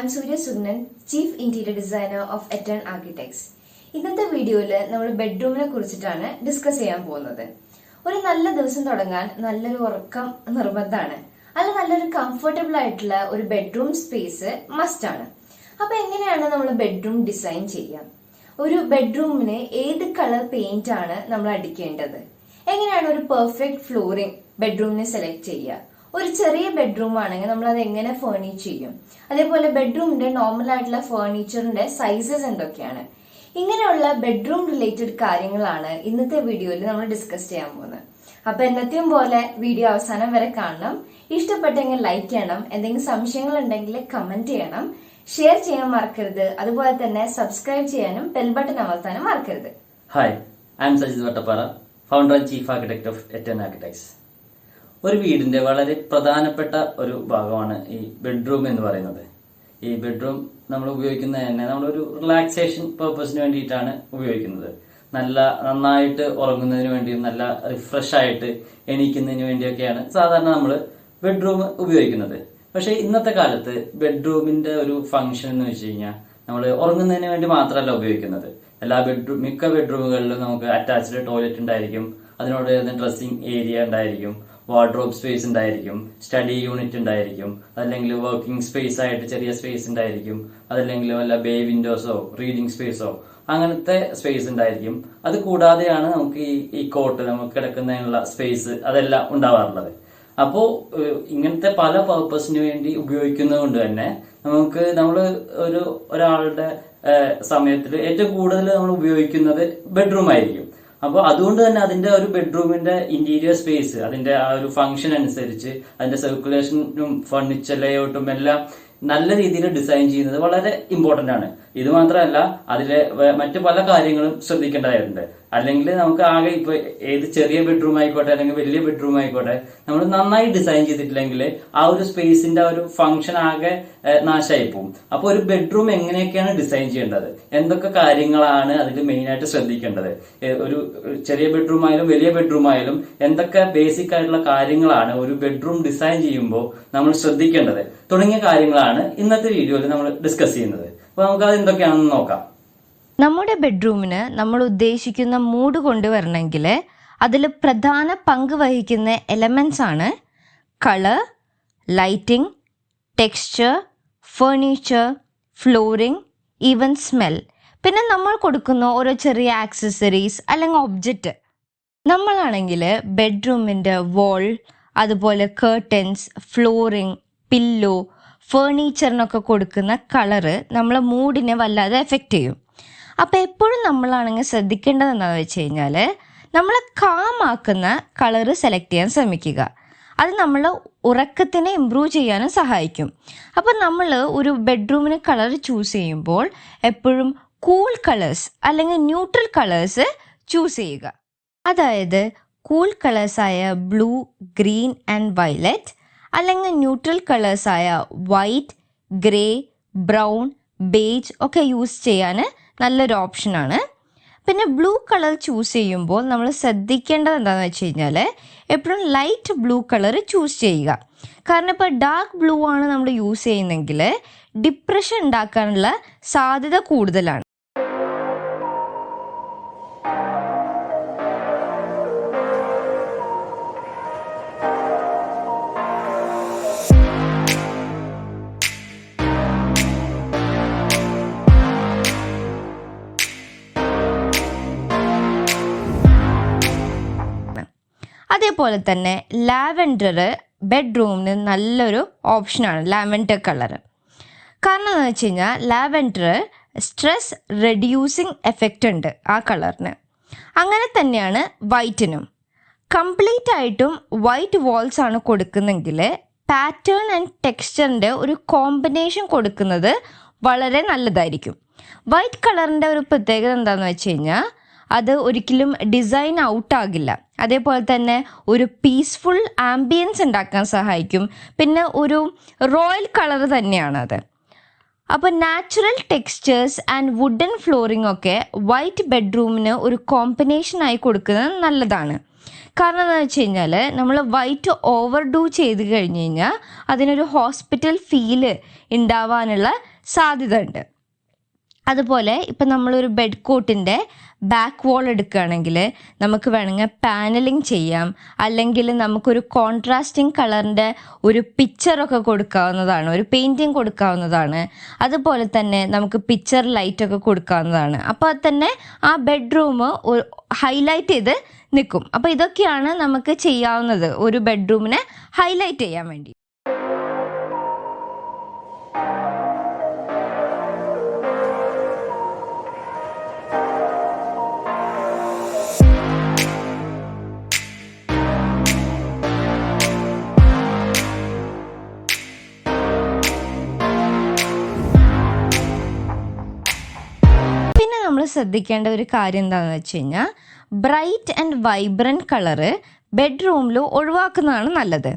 I'm Surya Sugnan, Chief Interior Designer of Eton Architects. ഇന്നത്തെ വീഡിയോയിൽ നമ്മൾ ബെഡ്റൂമിനെ കുറിച്ചിട്ടാണ് ഡിസ്കസ് ചെയ്യാൻ പോകുന്നത്. ഒരു നല്ല ദിവസം തുടങ്ങാൻ നല്ലൊരു ഉറക്കം നിർബന്ധമാണ്. അല്ല, നല്ലൊരു കംഫർട്ടബിൾ ആയിട്ടുള്ള ഒരു ബെഡ്റൂം സ്പേസ് മസ്റ്റ് ആണ്. അപ്പൊ എങ്ങനെയാണ് നമ്മൾ ബെഡ്റൂം ഡിസൈൻ ചെയ്യുക? ഒരു ബെഡ്റൂമിന് ഏത് കളർ പെയിന്റ് ആണ് നമ്മൾ അടിക്കേണ്ടത്? എങ്ങനെയാണ് ഒരു പെർഫെക്റ്റ് ഫ്ലോറിംഗ് ബെഡ്റൂമിനെ സെലക്ട് ചെയ്യുക? ഒരു ചെറിയ ബെഡ്റൂം ആണെങ്കിൽ നമ്മൾ അത് എങ്ങനെ ഫേർണിഷ് ചെയ്യും? അതേപോലെ ബെഡ്റൂമിന്റെ നോർമൽ ആയിട്ടുള്ള ഫേർണിച്ചറിന്റെ സൈസസ് എന്തൊക്കെയാണ്? ഇങ്ങനെയുള്ള ബെഡ്റൂം റിലേറ്റഡ് കാര്യങ്ങളാണ് ഇന്നത്തെ വീഡിയോയിൽ നമ്മൾ ഡിസ്കസ് ചെയ്യാൻ പോകുന്നത്. അപ്പൊ എന്നത്തെയും പോലെ വീഡിയോ അവസാനം വരെ കാണണം. ഇഷ്ടപ്പെട്ടെങ്കിൽ ലൈക്ക് ചെയ്യണം. എന്തെങ്കിലും സംശയങ്ങൾ ഉണ്ടെങ്കിൽ കമന്റ് ചെയ്യണം. ഷെയർ ചെയ്യാൻ മറക്കരുത്. അതുപോലെ തന്നെ സബ്സ്ക്രൈബ് ചെയ്യാനും ബെൽ ബട്ടൺ അമർത്താനും മറക്കരുത്. Hi, I am Sajith Vattappara, founder and chief architect of Etten architects. ഒരു വീടിന്റെ വളരെ പ്രധാനപ്പെട്ട ഒരു ഭാഗമാണ് ഈ ബെഡ്റൂം എന്ന് പറയുന്നത്. ഈ ബെഡ്റൂം നമ്മൾ ഉപയോഗിക്കുന്നത് തന്നെ നമ്മളൊരു റിലാക്സേഷൻ പർപ്പസിന് വേണ്ടിയിട്ടാണ് ഉപയോഗിക്കുന്നത്. നന്നായിട്ട് ഉറങ്ങുന്നതിന് വേണ്ടിയും നല്ല റിഫ്രഷ് ആയിട്ട് എണീക്കുന്നതിന് വേണ്ടിയൊക്കെയാണ് സാധാരണ നമ്മൾ ബെഡ്റൂം ഉപയോഗിക്കുന്നത്. പക്ഷെ ഇന്നത്തെ കാലത്ത് ബെഡ്റൂമിന്റെ ഒരു ഫംഗ്ഷൻ എന്ന് വെച്ച് കഴിഞ്ഞാൽ നമ്മൾ ഉറങ്ങുന്നതിന് വേണ്ടി മാത്രമല്ല ഉപയോഗിക്കുന്നത്. മിക്ക ബെഡ്റൂമുകളിലും നമുക്ക് അറ്റാച്ച്ഡ് ടോയ്ലറ്റ് ഉണ്ടായിരിക്കും, അതിനോട് ചേർന്ന് ഡ്രസ്സിംഗ് ഏരിയ ഉണ്ടായിരിക്കും, വാർഡ്രോബ് സ്പേസ് ഉണ്ടായിരിക്കും, സ്റ്റഡി യൂണിറ്റ് ഉണ്ടായിരിക്കും, അതല്ലെങ്കിൽ വർക്കിംഗ് സ്പേസ് ആയിട്ട് ചെറിയ സ്പേസ് ഉണ്ടായിരിക്കും, അതല്ലെങ്കിൽ വല്ല ബേ വിൻഡോസോ റീഡിംഗ് സ്പേസോ അങ്ങനത്തെ സ്പേസ് ഉണ്ടായിരിക്കും. അത് കൂടാതെയാണ് നമുക്ക് ഈ കോട്ട് നമുക്ക് കിടക്കുന്നതിനുള്ള സ്പേസ് അതെല്ലാം ഉണ്ടാവാറുള്ളത്. അപ്പോ ഇങ്ങനത്തെ പല പർപ്പസിന് വേണ്ടി ഉപയോഗിക്കുന്നത് കൊണ്ട് തന്നെ നമ്മൾ ഒരാളുടെ സമയത്തിൽ ഏറ്റവും കൂടുതൽ നമ്മൾ ഉപയോഗിക്കുന്നത് ബെഡ്റൂം ആയിരിക്കും. അപ്പോൾ അതുകൊണ്ട് തന്നെ അതിന്റെ ഒരു ബെഡ്റൂമിന്റെ ഇന്റീരിയർ സ്പേസ് അതിന്റെ ആ ഒരു ഫംഗ്ഷൻ അനുസരിച്ച് അതിന്റെ സർക്കുലേഷനും ഫർണിച്ചർ ലേഔട്ടും എല്ലാം നല്ല രീതിയിൽ ഡിസൈൻ ചെയ്യുന്നത് വളരെ ഇമ്പോർട്ടന്റ് ആണ്. ഇത് മാത്രമല്ല, അതിലെ മറ്റു പല കാര്യങ്ങളും ശ്രദ്ധിക്കേണ്ടതായിട്ടുണ്ട്. അല്ലെങ്കിൽ നമുക്ക് ആകെ ഇപ്പൊ ഏത് ചെറിയ ബെഡ്റൂം ആയിക്കോട്ടെ അല്ലെങ്കിൽ വലിയ ബെഡ്റൂം ആയിക്കോട്ടെ, നമ്മൾ നന്നായി ഡിസൈൻ ചെയ്തിട്ടില്ലെങ്കിൽ ആ ഒരു സ്പേസിന്റെ ഒരു ഫംഗ്ഷൻ ആകെ നാശമായി പോകും. അപ്പൊ ഒരു ബെഡ്റൂം എങ്ങനെയൊക്കെയാണ് ഡിസൈൻ ചെയ്യേണ്ടത്, എന്തൊക്കെ കാര്യങ്ങളാണ് അതിൽ മെയിൻ ആയിട്ട് ശ്രദ്ധിക്കേണ്ടത്, ഒരു ചെറിയ ബെഡ്റൂം ആയാലും വലിയ ബെഡ്റൂം ആയാലും എന്തൊക്കെ ബേസിക് ആയിട്ടുള്ള കാര്യങ്ങളാണ് ഒരു ബെഡ്റൂം ഡിസൈൻ ചെയ്യുമ്പോൾ നമ്മൾ ശ്രദ്ധിക്കേണ്ടത് തുടങ്ങിയ കാര്യങ്ങളാണ് ഇന്നത്തെ വീഡിയോയിൽ നമ്മൾ ഡിസ്കസ് ചെയ്യുന്നത്. അപ്പൊ നമുക്ക് അത് എന്തൊക്കെയാണെന്ന് നോക്കാം. നമ്മുടെ ബെഡ്റൂമിന് നമ്മൾ ഉദ്ദേശിക്കുന്ന മൂഡ് കൊണ്ടുവരണമെങ്കിൽ അതിൽ പ്രധാന പങ്ക് വഹിക്കുന്ന എലമെന്റ്സ് ആണ് colour, lighting, texture, furniture, flooring, even smell. പിന്നെ നമ്മൾ കൊടുക്കുന്ന ഓരോ ചെറിയ ആക്സസറീസ് അല്ലെങ്കിൽ ഒബ്ജക്റ്റ്. നമ്മളാണെങ്കിൽ ബെഡ്റൂമിൻ്റെ വോൾ, അതുപോലെ കേർട്ടൻസ്, ഫ്ലോറിംഗ്, പില്ലോ, ഫേർണിച്ചറിനൊക്കെ കൊടുക്കുന്ന കളറ് നമ്മളെ മൂഡിനെ വല്ലാതെ എഫക്റ്റ് ചെയ്യും. അപ്പോൾ എപ്പോഴും നമ്മളാണെങ്കിൽ ശ്രദ്ധിക്കേണ്ടത് എന്താണെന്ന് വെച്ച് കഴിഞ്ഞാൽ നമ്മളെ കാമാക്കുന്ന കളറ് സെലക്ട് ചെയ്യാൻ ശ്രമിക്കുക. അത് നമ്മൾ ഉറക്കത്തിനെ ഇമ്പ്രൂവ് ചെയ്യാനും സഹായിക്കും. അപ്പോൾ നമ്മൾ ഒരു ബെഡ്റൂമിന് കളർ ചൂസ് ചെയ്യുമ്പോൾ എപ്പോഴും കൂൾ കളേഴ്സ് അല്ലെങ്കിൽ ന്യൂട്രൽ കളേഴ്സ് ചൂസ് ചെയ്യുക. അതായത് കൂൾ കളേഴ്സായ ബ്ലൂ, ഗ്രീൻ ആൻഡ് വയലറ്റ്, അല്ലെങ്കിൽ ന്യൂട്രൽ കളേഴ്സായ വൈറ്റ്, ഗ്രേ, ബ്രൗൺ, ബേജ് ഒക്കെ യൂസ് ചെയ്യാൻ നല്ലൊരു ഓപ്ഷനാണ്. പിന്നെ ബ്ലൂ കളർ ചൂസ് ചെയ്യുമ്പോൾ നമ്മൾ ശ്രദ്ധിക്കേണ്ടത് എന്താണെന്ന് വെച്ച് കഴിഞ്ഞാൽ എപ്പോഴും ലൈറ്റ് ബ്ലൂ കളർ ചൂസ് ചെയ്യുക. കാരണം ഇപ്പോൾ ഡാർക്ക് ബ്ലൂ ആണ് നമ്മൾ യൂസ് ചെയ്യുന്നതെങ്കിൽ ഡിപ്രഷൻ ഉണ്ടാക്കാനുള്ള സാധ്യത കൂടുതലാണ്. അതേപോലെ തന്നെ ലാവൻഡർ ബെഡ്റൂമിന് നല്ലൊരു ഓപ്ഷനാണ്, ലാവൻഡർ കളർ. കാരണം എന്താണെന്ന് വെച്ച് കഴിഞ്ഞാൽ ലാവൻഡർ സ്ട്രെസ് റെഡ്യൂസിങ് എഫക്റ്റ് ഉണ്ട് ആ കളറിന്. അങ്ങനെ തന്നെയാണ് വൈറ്റിനും. കംപ്ലീറ്റ് ആയിട്ടും വൈറ്റ് വാൾസ് ആണ് കൊടുക്കുന്നെങ്കിൽ പാറ്റേൺ ആൻഡ് ടെക്സ്ചറിൻ്റെ ഒരു കോമ്പിനേഷൻ കൊടുക്കുന്നത് വളരെ നല്ലതായിരിക്കും. വൈറ്റ് കളറിൻ്റെ ഒരു പ്രത്യേകത എന്താണെന്ന് വെച്ച് കഴിഞ്ഞാൽ അത് ഒരിക്കലും ഡിസൈൻ ഔട്ടാകില്ല. അതേപോലെ തന്നെ ഒരു പീസ്ഫുൾ ആംബിയൻസ് ഉണ്ടാക്കാൻ സഹായിക്കും. പിന്നെ ഒരു റോയൽ കളർ തന്നെയാണത്. അപ്പോൾ natural textures and wooden flooring ഒക്കെ വൈറ്റ് ബെഡ്റൂമിന് ഒരു കോമ്പിനേഷനായി കൊടുക്കുന്നത് നല്ലതാണ്. കാരണം എന്താണെന്ന് വെച്ച് കഴിഞ്ഞാൽ നമ്മൾ വൈറ്റ് ഓവർ ഡൂ ചെയ്ത് കഴിഞ്ഞ് കഴിഞ്ഞാൽ അതിനൊരു ഹോസ്പിറ്റൽ ഫീല് ഉണ്ടാവാനുള്ള സാധ്യത ഉണ്ട്. അതുപോലെ ഇപ്പം നമ്മളൊരു ബെഡ് കോട്ടിൻ്റെ ബാക്ക് വാൾ എടുക്കുകയാണെങ്കിൽ നമുക്ക് വേണമെങ്കിൽ പാനലിംഗ് ചെയ്യാം, അല്ലെങ്കിൽ നമുക്കൊരു കോൺട്രാസ്റ്റിംഗ് കളറിൻ്റെ ഒരു പിക്ചറൊക്കെ കൊടുക്കാവുന്നതാണ്, ഒരു പെയിൻറ്റിങ് കൊടുക്കാവുന്നതാണ്. അതുപോലെ തന്നെ നമുക്ക് പിക്ചർ ലൈറ്റൊക്കെ കൊടുക്കാവുന്നതാണ്. അപ്പോൾ തന്നെ ആ ബെഡ്റൂം ഹൈലൈറ്റ് ചെയ്ത് നിൽക്കും. അപ്പോൾ ഇതൊക്കെയാണ് നമുക്ക് ചെയ്യാവുന്നത് ഒരു ബെഡ്റൂമിനെ ഹൈലൈറ്റ് ചെയ്യാൻ വേണ്ടി. നമ്മൾ ശ്രദ്ധിക്കേണ്ട ഒരു കാര്യം എന്താണെന്ന് വെച്ച് കഴിഞ്ഞാൽ ബ്രൈറ്റ് ആൻഡ് വൈബ്രൻറ്റ് കളറ് ബെഡ്റൂമിൽ ഒഴിവാക്കുന്നതാണ് നല്ലത്.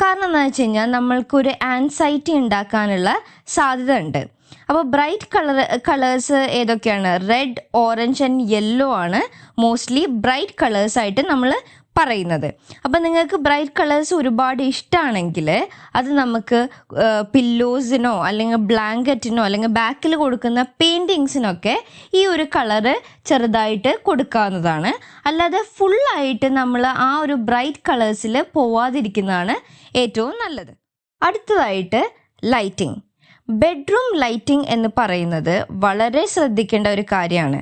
കാരണം എന്താണെന്ന് വെച്ച് കഴിഞ്ഞാൽ നമ്മൾക്കൊരു ആൻസൈറ്റി ഉണ്ടാക്കാനുള്ള സാധ്യത ഉണ്ട്. അപ്പോൾ ബ്രൈറ്റ് കളേഴ്സ് ഏതൊക്കെയാണ്? റെഡ്, ഓറഞ്ച് ആൻഡ് യെല്ലോ ആണ് മോസ്റ്റ്ലി ബ്രൈറ്റ് കളേഴ്സായിട്ട് നമ്മൾ പറയുന്നത്. അപ്പം നിങ്ങൾക്ക് ബ്രൈറ്റ് കളേഴ്സ് ഒരുപാട് ഇഷ്ടമാണെങ്കിൽ അത് നമുക്ക് പില്ലോസിനോ അല്ലെങ്കിൽ ബ്ലാങ്കറ്റിനോ അല്ലെങ്കിൽ ബാക്കിൽ കൊടുക്കുന്ന പെയിൻറ്റിങ്സിനൊക്കെ ഈ ഒരു കളറ് ചെറുതായിട്ട് കൊടുക്കാവുന്നതാണ്. അല്ലാതെ ഫുള്ളായിട്ട് നമ്മൾ ആ ഒരു ബ്രൈറ്റ് കളേഴ്സിൽ പോവാതിരിക്കുന്നതാണ് ഏറ്റവും നല്ലത്. അടുത്തതായിട്ട് ലൈറ്റിംഗ്. ബെഡ്റൂം ലൈറ്റിംഗ് എന്ന് പറയുന്നത് വളരെ ശ്രദ്ധിക്കേണ്ട ഒരു കാര്യമാണ്.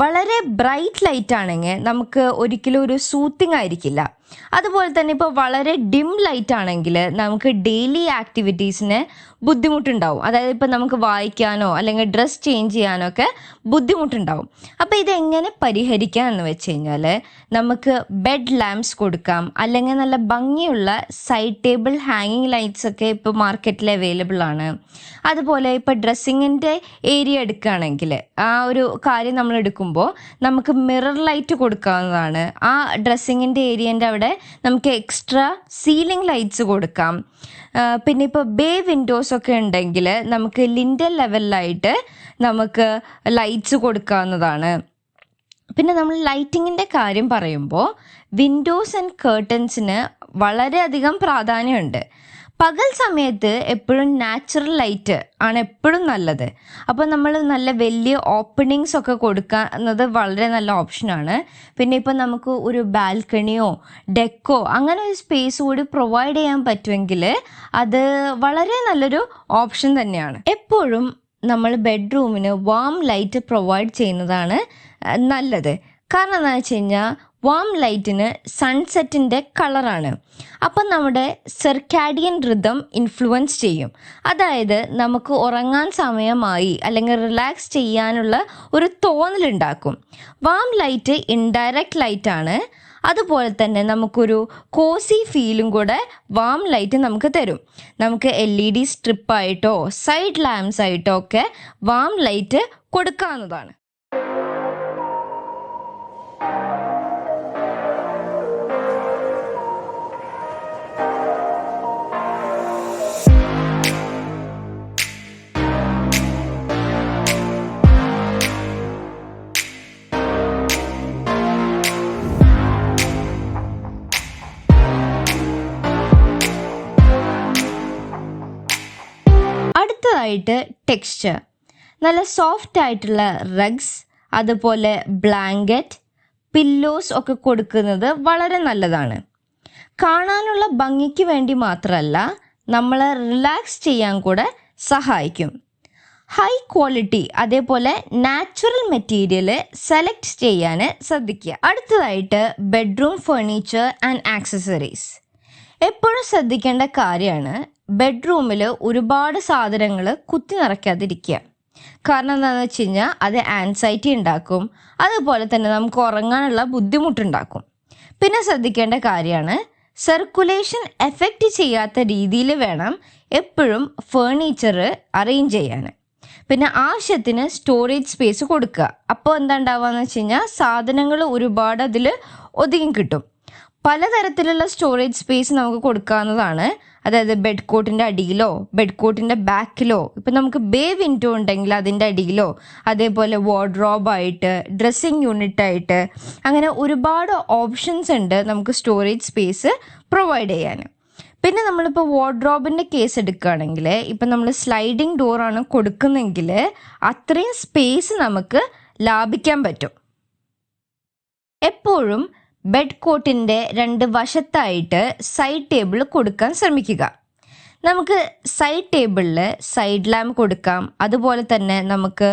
വളരെ ബ്രൈറ്റ് ലൈറ്റ് ആണെങ്കിൽ നമുക്ക് ഒരിക്കലും ഒരു സൂത്തിങ് ആയിരിക്കില്ല. അതുപോലെ തന്നെ ഇപ്പോൾ വളരെ ഡിം ലൈറ്റ് ആണെങ്കിൽ നമുക്ക് ഡെയിലി ആക്ടിവിറ്റീസിന് ബുദ്ധിമുട്ടുണ്ടാവും. അതായത് ഇപ്പോൾ നമുക്ക് വായിക്കാനോ അല്ലെങ്കിൽ ഡ്രസ്സ് ചേഞ്ച് ചെയ്യാനോ ഒക്കെ ബുദ്ധിമുട്ടുണ്ടാവും. അപ്പോൾ ഇതെങ്ങനെ പരിഹരിക്കാം എന്ന് വെച്ച് കഴിഞ്ഞാൽ നമുക്ക് ബെഡ് ലാംപ്സ് കൊടുക്കാം, അല്ലെങ്കിൽ നല്ല ഭംഗിയുള്ള സൈഡ് ടേബിൾ ഹാങ്ങിങ് ലൈറ്റ്സ് ഒക്കെ ഇപ്പോൾ മാർക്കറ്റിൽ അവൈലബിൾ ആണ്. അതുപോലെ ഇപ്പോൾ ഡ്രസ്സിങ്ങിൻ്റെ ഏരിയ എടുക്കുകയാണെങ്കിൽ ആ ഒരു കാര്യം നമ്മൾ എടുക്കുമ്പോൾ നമുക്ക് മിറർ ലൈറ്റ് കൊടുക്കാവുന്നതാണ്. ആ ഡ്രസ്സിങ്ങിൻ്റെ ഏരിയൻ്റെ അവിടെ നമുക്ക് എക്സ്ട്രാ സീലിംഗ് ലൈറ്റ്സ് കൊടുക്കാം. പിന്നെ ഇപ്പോൾ ബേ വിൻഡോസൊക്കെ ഉണ്ടെങ്കിൽ നമുക്ക് ലിൻഡൽ ലെവലിലായിട്ട് നമുക്ക് ലൈറ്റ്സ് കൊടുക്കാവുന്നതാണ്. പിന്നെ നമ്മൾ ലൈറ്റിങ്ങിൻ്റെ കാര്യം പറയുമ്പോൾ വിൻഡോസ് ആൻഡ് കേർട്ടൻസിന് വളരെയധികം പ്രാധാന്യമുണ്ട്. പകൽ സമയത്ത് എപ്പോഴും നാച്ചുറൽ ലൈറ്റ് ആണ് എപ്പോഴും നല്ലത്. അപ്പോൾ നമ്മൾ നല്ല വലിയ ഓപ്പണിങ്സ് ഒക്കെ കൊടുക്കുന്നത് വളരെ നല്ല ഓപ്ഷനാണ്. പിന്നെ ഇപ്പോൾ നമുക്ക് ഒരു ബാൽക്കണിയോ ഡെക്കോ അങ്ങനെ ഒരു സ്പേസ് കൂടി പ്രൊവൈഡ് ചെയ്യാൻ പറ്റുമെങ്കിൽ അത് വളരെ നല്ലൊരു ഓപ്ഷൻ തന്നെയാണ്. എപ്പോഴും നമ്മൾ ബെഡ്റൂമിന് വാം ലൈറ്റ് പ്രൊവൈഡ് ചെയ്യുന്നതാണ് നല്ലത്. കാരണം എന്താണെന്ന് വെച്ച് കഴിഞ്ഞാൽ വാം ലൈറ്റിന് സൺസെറ്റിൻ്റെ കളറാണ്. അപ്പം നമ്മുടെ സെർക്കാഡിയൻ റിതം ഇൻഫ്ലുവൻസ് ചെയ്യും. അതായത് നമുക്ക് ഉറങ്ങാൻ സമയമായി അല്ലെങ്കിൽ റിലാക്സ് ചെയ്യാനുള്ള ഒരു തോന്നലുണ്ടാക്കും. വാം ലൈറ്റ് ഇൻഡയറക്റ്റ് ലൈറ്റാണ്. അതുപോലെ തന്നെ നമുക്കൊരു കോസി ഫീലും കൂടെ വാം ലൈറ്റ് നമുക്ക് തരും. നമുക്ക് LED സ്ട്രിപ്പായിട്ടോ സൈഡ് ലാംപ്സ് ആയിട്ടോ ഒക്കെ വാം ലൈറ്റ് കൊടുക്കാവുന്നതാണ്. അടുത്തതായിട്ട് ടെക്സ്ചർ. നല്ല സോഫ്റ്റ് ആയിട്ടുള്ള റഗ്സ്, അതുപോലെ ബ്ലാങ്കറ്റ്, പില്ലോസ് ഒക്കെ കൊടുക്കുന്നത് വളരെ നല്ലതാണ്. കാണാനുള്ള ഭംഗിക്ക് വേണ്ടി മാത്രമല്ല, നമ്മളെ റിലാക്സ് ചെയ്യാൻ കൂടെ സഹായിക്കും. ഹൈ ക്വാളിറ്റി അതേപോലെ നാച്ചുറൽ മെറ്റീരിയൽ സെലക്ട് ചെയ്യാൻ ശ്രദ്ധിക്കുക. അടുത്തതായിട്ട് ബെഡ്റൂം ഫർണിച്ചർ ആൻഡ് ആക്സസറീസ്. എപ്പോഴും ശ്രദ്ധിക്കേണ്ട കാര്യമാണ് ബെഡ്റൂമിൽ ഒരുപാട് സാധനങ്ങൾ കുത്തി നിറയ്ക്കാതിരിക്കുക. കാരണം എന്താണെന്ന് വെച്ച് കഴിഞ്ഞാൽ അത് ആൻസൈറ്റി ഉണ്ടാക്കും, അതുപോലെ തന്നെ നമുക്ക് ഉറങ്ങാനുള്ള ബുദ്ധിമുട്ടുണ്ടാക്കും. പിന്നെ ശ്രദ്ധിക്കേണ്ട കാര്യമാണ് സർക്കുലേഷൻ എഫക്റ്റ് ചെയ്യാത്ത രീതിയിൽ വേണം എപ്പോഴും ഫേർണിച്ചർ അറേഞ്ച് ചെയ്യാൻ. പിന്നെ ആവശ്യത്തിന് സ്റ്റോറേജ് സ്പേസ് കൊടുക്കുക. അപ്പോൾ എന്താ ഉണ്ടാവുകയെന്ന് വെച്ച് കഴിഞ്ഞാൽ സാധനങ്ങൾ ഒരുപാട് അതിൽ ഒതുങ്ങി കിട്ടും. പലതരത്തിലുള്ള സ്റ്റോറേജ് സ്പേസ് നമുക്ക് കൊടുക്കാവുന്നതാണ്. അതായത് ബെഡ് കോട്ടിൻ്റെ അടിയിലോ ബെഡ് കോട്ടിൻ്റെ ബാക്കിലോ, ഇപ്പം നമുക്ക് ബേ വിൻഡോ ഉണ്ടെങ്കിൽ അതിൻ്റെ അടിയിലോ, അതേപോലെ വാർഡ്രോബായിട്ട്, ഡ്രസ്സിങ് യൂണിറ്റായിട്ട്, അങ്ങനെ ഒരുപാട് ഓപ്ഷൻസ് ഉണ്ട് നമുക്ക് സ്റ്റോറേജ് സ്പേസ് പ്രൊവൈഡ് ചെയ്യാൻ. പിന്നെ നമ്മളിപ്പോൾ വാർഡ്രോബിൻ്റെ കേസ് എടുക്കുകയാണെങ്കിൽ ഇപ്പം നമ്മൾ സ്ലൈഡിങ് ഡോറാണ് കൊടുക്കുന്നെങ്കിൽ അത്രയും സ്പേസ് നമുക്ക് ലാഭിക്കാൻ പറ്റും. എപ്പോഴും ബെഡ് കോട്ടിൻ്റെ 2 വശത്തായിട്ട് സൈഡ് ടേബിൾ കൊടുക്കാൻ ശ്രമിക്കുക. നമുക്ക് സൈഡ് ടേബിളിൽ സൈഡ് ലാമ്പ് കൊടുക്കാം. അതുപോലെ തന്നെ നമുക്ക്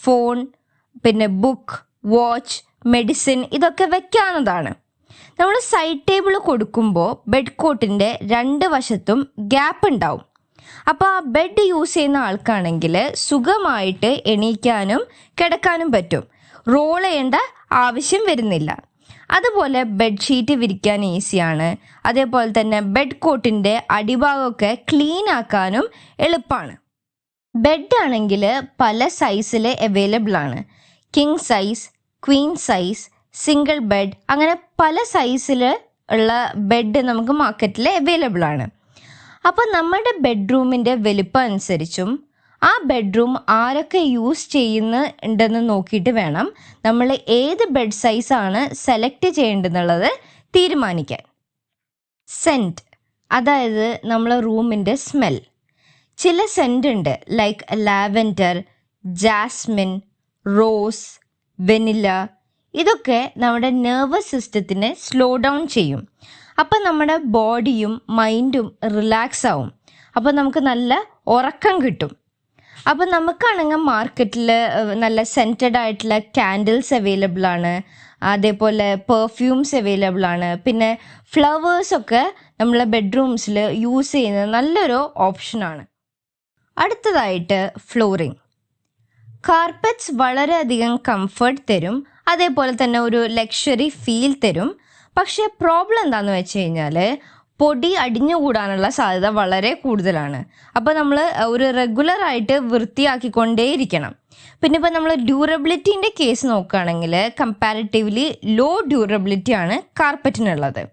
ഫോൺ, പിന്നെ ബുക്ക്, വാച്ച്, മെഡിസിൻ ഇതൊക്കെ വെക്കാവുന്നതാണ്. നമ്മൾ സൈഡ് ടേബിൾ കൊടുക്കുമ്പോൾ ബെഡ് കോട്ടിൻ്റെ 2 വശത്തും ഗ്യാപ്പ് ഉണ്ടാവും. അപ്പോൾ ആ ബെഡ് യൂസ് ചെയ്യുന്ന ആൾക്കാണെങ്കിൽ സുഖമായിട്ട് എണീക്കാനും കിടക്കാനും പറ്റും. റോൾ ചെയ്യേണ്ട ആവശ്യം വരുന്നില്ല. അതുപോലെ ബെഡ്ഷീറ്റ് വിരിക്കാൻ ഈസിയാണ്. അതേപോലെ തന്നെ ബെഡ് കോട്ടിൻ്റെ അടിഭാഗമൊക്കെ ക്ലീൻ ആക്കാനും എളുപ്പമാണ്. ബെഡ് ആണെങ്കിൽ പല സൈസിൽ അവൈലബിൾ ആണ്. King size, Queen size, single bed, അങ്ങനെ പല സൈസിൽ ഉള്ള ബെഡ് നമുക്ക് മാർക്കറ്റിൽ അവൈലബിൾ ആണ്. അപ്പോൾ നമ്മുടെ ബെഡ്റൂമിൻ്റെ വലുപ്പം അനുസരിച്ചും ആ ബെഡ്റൂം ആരൊക്കെ യൂസ് ചെയ്യുന്നുണ്ടെന്ന് നോക്കിയിട്ട് വേണം നമ്മൾ ഏത് ബെഡ് സൈസാണ് സെലക്ട് ചെയ്യേണ്ടതെന്നുള്ളത് തീരുമാനിക്കാൻ. സെൻറ്റ്, അതായത് നമ്മളെ റൂമിൻ്റെ സ്മെൽ. ചില സെൻറ്റ് ഉണ്ട്, like lavender, jasmine, rose, vanilla. ഇതൊക്കെ നമ്മുടെ നെർവസ് സിസ്റ്റത്തിനെ സ്ലോ ഡൗൺ ചെയ്യും. അപ്പം നമ്മുടെ ബോഡിയും മൈൻഡും റിലാക്സ് ആവും. അപ്പോൾ നമുക്ക് നല്ല ഉറക്കം കിട്ടും. അപ്പോൾ നമുക്കാണെങ്കിൽ മാർക്കറ്റിൽ നല്ല സെൻറ്റഡ് ആയിട്ടുള്ള ക്യാൻഡിൽസ് അവൈലബിൾ ആണ്. അതേപോലെ പെർഫ്യൂംസ് അവൈലബിൾ ആണ്. പിന്നെ ഫ്ലവേഴ്സൊക്കെ നമ്മളെ ബെഡ്റൂംസിൽ യൂസ് ചെയ്യുന്നത് നല്ലൊരു ഓപ്ഷനാണ്. അടുത്തതായിട്ട് ഫ്ലോറിങ്. കാർപ്പറ്റ്സ് വളരെയധികം കംഫർട്ട് തരും. അതേപോലെ തന്നെ ഒരു ലക്ഷറി ഫീൽ തരും. പക്ഷേ പ്രോബ്ലം എന്താണെന്ന് വെച്ച് കഴിഞ്ഞാൽ പൊടി അടിഞ്ഞുകൂടാനുള്ള സാധ്യത വളരെ കൂടുതലാണ്. അപ്പോൾ നമ്മൾ ഒരു റെഗുലറായിട്ട് വൃത്തിയാക്കിക്കൊണ്ടേയിരിക്കണം. പിന്നെ ഇപ്പോൾ നമ്മൾ ഡ്യൂറബിലിറ്റീൻ്റെ കേസ് നോക്കുകയാണെങ്കിൽ കമ്പാരിറ്റീവ്ലി ലോ ഡ്യൂറബിലിറ്റിയാണ് കാർപ്പറ്റിനുള്ളത്.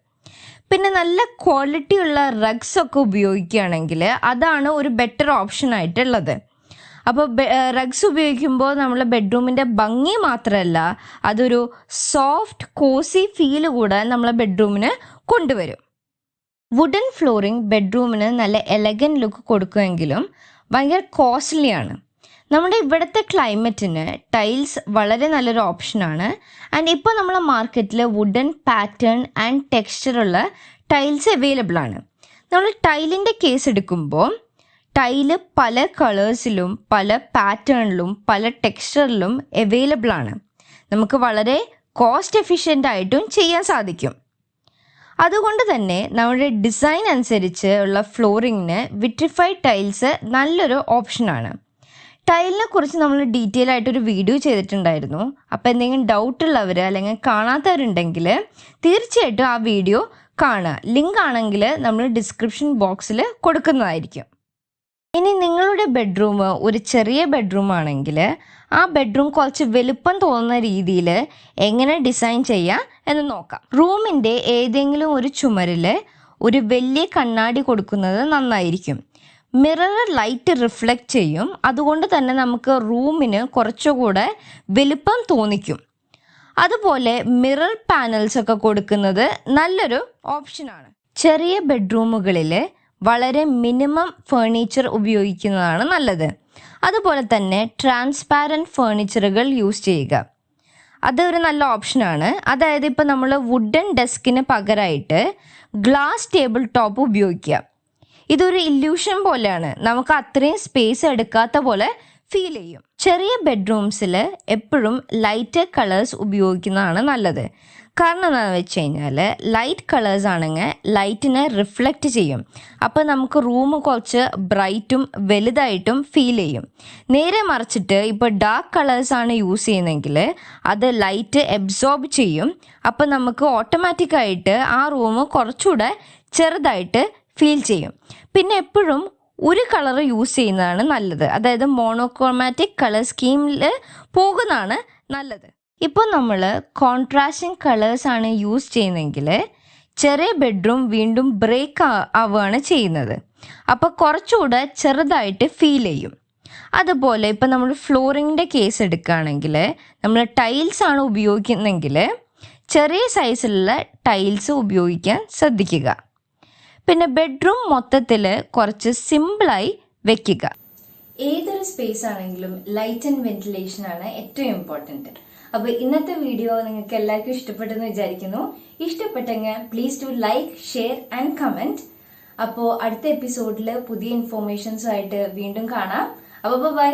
പിന്നെ നല്ല ക്വാളിറ്റിയുള്ള റഗ്സൊക്കെ ഉപയോഗിക്കുകയാണെങ്കിൽ അതാണ് ഒരു ബെറ്റർ ഓപ്ഷനായിട്ടുള്ളത്. അപ്പോൾ റഗ്സ് ഉപയോഗിക്കുമ്പോൾ നമ്മളെ ബെഡ്റൂമിൻ്റെ ഭംഗി മാത്രമല്ല, അതൊരു സോഫ്റ്റ് കോസി ഫീൽ കൂടെ നമ്മളെ ബെഡ്റൂമിന് കൊണ്ടുവരും. വുഡൻ ഫ്ലോറിങ് ബെഡ്റൂമിന് നല്ല എലഗൻ ലുക്ക് കൊടുക്കുമെങ്കിലും ഭയങ്കര കോസ്റ്റ്ലിയാണ്. നമ്മുടെ ഇവിടുത്തെ ക്ലൈമറ്റിന് ടൈൽസ് വളരെ നല്ലൊരു ഓപ്ഷനാണ്. ആൻഡ് ഇപ്പോൾ നമ്മളെ മാർക്കറ്റിൽ വുഡൻ പാറ്റേൺ ആൻഡ് ടെക്സ്ചറുള്ള ടൈൽസ് അവൈലബിൾ ആണ്. നമ്മൾ ടൈലിൻ്റെ കേസ് എടുക്കുമ്പോൾ ടൈല് പല കളേഴ്സിലും പല പാറ്റേണിലും പല ടെക്സ്ചറിലും അവൈലബിൾ ആണ്. നമുക്ക് വളരെ കോസ്റ്റ് എഫിഷ്യൻ്റ് ആയിട്ടും ചെയ്യാൻ സാധിക്കും. അതുകൊണ്ട് തന്നെ നമ്മുടെ ഡിസൈൻ അനുസരിച്ച് ഉള്ള ഫ്ലോറിങ്ങിന് വിട്രിഫൈഡ് ടൈൽസ് നല്ലൊരു ഓപ്ഷനാണ്. ടൈലിനെ കുറിച്ച് നമ്മൾ ഡീറ്റെയിൽ ആയിട്ടൊരു വീഡിയോ ചെയ്തിട്ടുണ്ടായിരുന്നു. അപ്പോൾ എന്തെങ്കിലും ഡൗട്ടുള്ളവർ അല്ലെങ്കിൽ കാണാത്തവരുണ്ടെങ്കിൽ തീർച്ചയായിട്ടും ആ വീഡിയോ കാണുക. ലിങ്ക് ആണെങ്കിൽ നമ്മൾ ഡിസ്ക്രിപ്ഷൻ ബോക്സിൽ കൊടുക്കുന്നതായിരിക്കും. ഇനി നിങ്ങളുടെ ബെഡ്റൂം ഒരു ചെറിയ ബെഡ്റൂം ആണെങ്കിൽ ആ ബെഡ്റൂം കുറച്ച് വലുപ്പം തോന്നുന്ന രീതിയിൽ എങ്ങനെ ഡിസൈൻ ചെയ്യാം എന്ന് നോക്കാം. റൂമിൻ്റെ ഏതെങ്കിലും ഒരു ചുമരിൽ ഒരു വലിയ കണ്ണാടി കൊടുക്കുന്നത് നന്നായിരിക്കും. മിറർ ലൈറ്റ് റിഫ്ലക്റ്റ് ചെയ്യും. അതുകൊണ്ട് തന്നെ നമുക്ക് റൂമിന് കുറച്ചുകൂടെ വലുപ്പം തോന്നിക്കും. അതുപോലെ മിറർ പാനൽസ് ഒക്കെ കൊടുക്കുന്നത് നല്ലൊരു ഓപ്ഷനാണ്. ചെറിയ ബെഡ്റൂമുകളിൽ വളരെ മിനിമം ഫേർണിച്ചർ ഉപയോഗിക്കുന്നതാണ് നല്ലത്. അതുപോലെ തന്നെ ട്രാൻസ്പാരൻറ്റ് ഫേർണിച്ചറുകൾ യൂസ് ചെയ്യുക, അതൊരു നല്ല ഓപ്ഷനാണ്. അതായത് ഇപ്പോൾ നമ്മൾ വുഡൻ ഡെസ്കിന് പകരമായിട്ട് ഗ്ലാസ് ടേബിൾ ടോപ്പ് ഉപയോഗിക്കുക. ഇതൊരു ഇല്യൂഷൻ പോലെയാണ്, നമുക്ക് അത്രയും സ്പേസ് എടുക്കാത്ത പോലെ ഫീൽ ചെയ്യും. ചെറിയ ബെഡ്റൂംസിൽ എപ്പോഴും ലൈറ്റ് കളേഴ്സ് ഉപയോഗിക്കുന്നതാണ് നല്ലത്. കാരണം എന്താണെന്ന് വെച്ച് കഴിഞ്ഞാൽ ലൈറ്റ് കളേഴ്സ് ആണെങ്കിൽ ലൈറ്റിനെ റിഫ്ലക്റ്റ് ചെയ്യും. അപ്പോൾ നമുക്ക് റൂം കുറച്ച് ബ്രൈറ്റും വലുതായിട്ടും ഫീൽ ചെയ്യും. നേരെ മറിച്ചിട്ട് ഇപ്പോൾ ഡാർക്ക് കളേഴ്സാണ് യൂസ് ചെയ്യുന്നതെങ്കിൽ അത് ലൈറ്റ് എബ്സോർബ് ചെയ്യും. അപ്പോൾ നമുക്ക് ഓട്ടോമാറ്റിക്കായിട്ട് ആ റൂം കുറച്ചുകൂടെ ചെറുതായിട്ട് ഫീൽ ചെയ്യും. പിന്നെ എപ്പോഴും ഒരു കളർ യൂസ് ചെയ്യുന്നതാണ് നല്ലത്. അതായത് മോണോക്രോമാറ്റിക് കളർ സ്കീമിൽ പോകുന്നതാണ് നല്ലത്. ഇപ്പോൾ നമ്മൾ കോൺട്രാസ്റ്റിംഗ് കളേഴ്സാണ് യൂസ് ചെയ്യുന്നതെങ്കിൽ ചെറിയ ബെഡ്റൂം വീണ്ടും ബ്രേക്ക് ആവുകയാണ് ചെയ്യുന്നത്. അപ്പോൾ കുറച്ചുകൂടെ ചെറുതായിട്ട് ഫീൽ ചെയ്യും. അതുപോലെ ഇപ്പോൾ നമ്മൾ ഫ്ലോറിങ്ങിൻ്റെ കേസ് എടുക്കുകയാണെങ്കിൽ നമ്മൾ ടൈൽസാണ് ഉപയോഗിക്കുന്നതെങ്കിൽ ചെറിയ സൈസിലുള്ള ടൈൽസ് ഉപയോഗിക്കാൻ ശ്രദ്ധിക്കുക. പിന്നെ ബെഡ്റൂം മൊത്തത്തിൽ കുറച്ച് സിമ്പിളായി വെക്കുക. ഏതൊരു സ്പേസ് ആണെങ്കിലും ലൈറ്റ് ആൻഡ് വെന്റിലേഷൻ ആണ് ഏറ്റവും ഇമ്പോർട്ടന്റ്. അപ്പൊ ഇന്നത്തെ വീഡിയോ നിങ്ങൾക്ക് എല്ലാവർക്കും ഇഷ്ടപ്പെട്ടെന്ന് വിചാരിക്കുന്നു. ഇഷ്ടപ്പെട്ടെങ്കിൽ please to like, share and comment. അപ്പോൾ അടുത്ത എപ്പിസോഡിൽ പുതിയ ഇൻഫോർമേഷൻസും ആയിട്ട് വീണ്ടും കാണാം. അപ്പോൾ ബൈ.